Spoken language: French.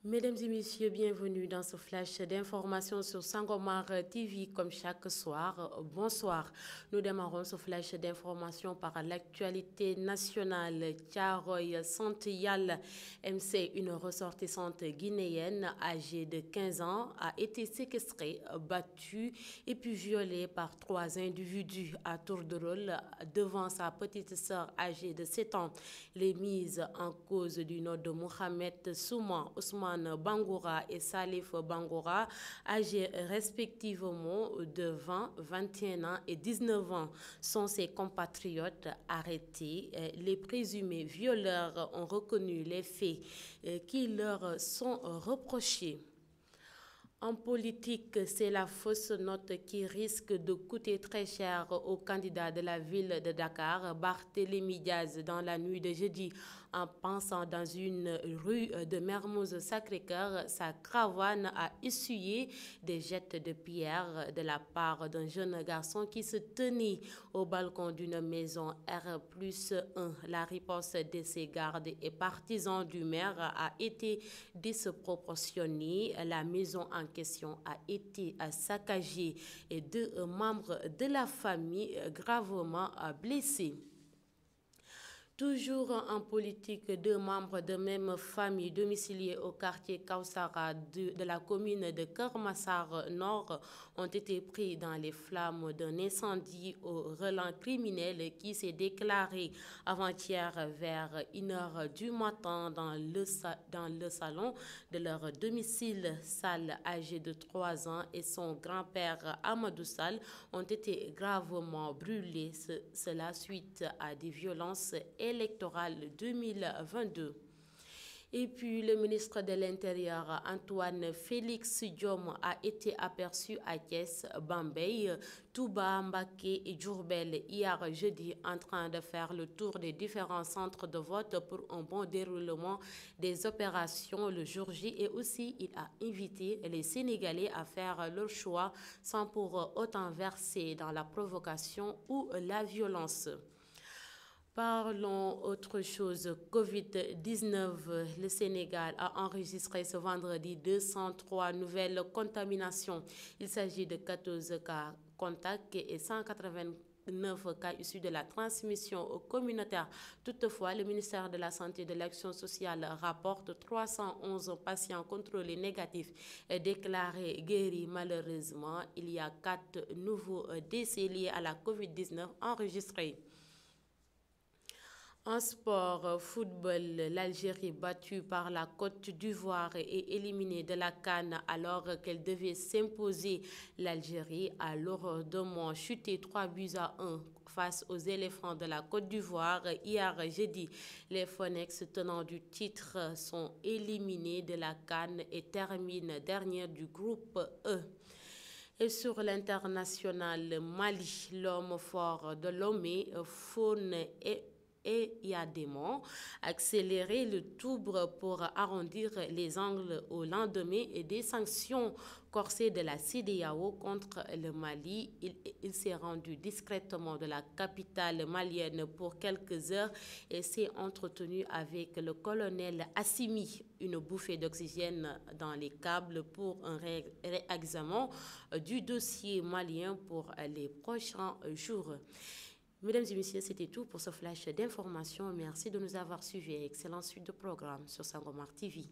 Mesdames et messieurs, bienvenue dans ce flash d'informations sur Sangomar TV comme chaque soir. Bonsoir. Nous démarrons ce flash d'informations par l'actualité nationale. Thiaroye Santeyal MC, une ressortissante guinéenne âgée de 15 ans, a été séquestrée, battue et puis violée par 3 individus à tour de rôle devant sa petite sœur âgée de 7 ans. Les mises en cause du nom de Mohamed Souma, Ousmane Bangoura et Salif Bangoura, âgés respectivement de 20, 21 ans et 19 ans, sont ses compatriotes arrêtés. Les présumés violeurs ont reconnu les faits qui leur sont reprochés. En politique, c'est la fausse note qui risque de coûter très cher au candidat de la ville de Dakar, Barthélémy Diaz, dans la nuit de jeudi. En passant dans une rue de Mermoz-Sacré-Cœur, sa caravane a essuyé des jets de pierre de la part d'un jeune garçon qui se tenait au balcon d'une maison R+1. La riposte de ses gardes et partisans du maire a été disproportionnée. La maison en question a été saccagée et 2 membres de la famille gravement blessés. Toujours en politique, 2 membres de même famille domiciliés au quartier Kausara de la commune de Kermassar Nord ont été pris dans les flammes d'un incendie au relent criminel qui s'est déclaré avant-hier vers 1h du matin dans le salon de leur domicile. Sall, âgé de 3 ans, et son grand-père Amadou Sall ont été gravement brûlés, cela suite à des violences électorale 2022. Et puis, le ministre de l'Intérieur, Antoine Félix Diome, a été aperçu à Thiès, Bambey, Touba, Mbaké et Diourbel hier jeudi en train de faire le tour des différents centres de vote pour un bon déroulement des opérations le jour J. Et aussi, il a invité les Sénégalais à faire leur choix sans pour autant verser dans la provocation ou la violence. Parlons autre chose. Covid-19, le Sénégal a enregistré ce vendredi 203 nouvelles contaminations. Il s'agit de 14 cas contacts et 189 cas issus de la transmission communautaire. Toutefois, le ministère de la Santé et de l'Action sociale rapporte 311 patients contrôlés négatifs et déclarés guéris. Malheureusement, il y a 4 nouveaux décès liés à la Covid-19 enregistrés. En sport, football, l'Algérie battue par la Côte d'Ivoire et éliminée de la CAN alors qu'elle devait s'imposer. L'Algérie a lourdement chuté 3-1 face aux éléphants de la Côte d'Ivoire hier jeudi. Les Phoenix, tenants du titre, sont éliminés de la CAN et terminent dernier du groupe E. Et sur l'international Mali, l'homme fort de Lomé, Faune et Yadémon, accélérer le Toubre pour arrondir les angles au lendemain et des sanctions corsées de la CEDEAO contre le Mali. Il s'est rendu discrètement de la capitale malienne pour quelques heures et s'est entretenu avec le colonel Assimi. Une bouffée d'oxygène dans les câbles pour un réexamen du dossier malien pour les prochains jours. Mesdames et messieurs, c'était tout pour ce flash d'informations. Merci de nous avoir suivis. Excellente suite de programme sur Sangomar TV.